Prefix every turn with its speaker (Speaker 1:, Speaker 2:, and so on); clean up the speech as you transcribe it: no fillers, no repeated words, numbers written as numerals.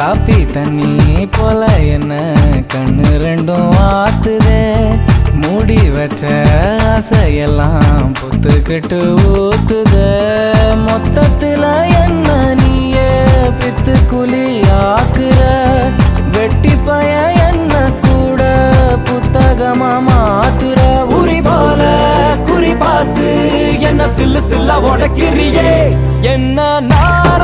Speaker 1: copy தண்ணி போல என்ன கண்ணு ரெண்டும் ஆத்துதே மூடி வச்ச ஆசையெல்லாம் புத்துக்கிட்டு ஊத்துதே மொத்தத்துல என்ன நீயே பித்து குழி ஆக்குற வெட்டி பய என்ன கூட புத்தகமா மாத்துற உரி போல குறி பார்த்து என்ன சில்லு சில்ல உடைக்கிறியே என்ன நான்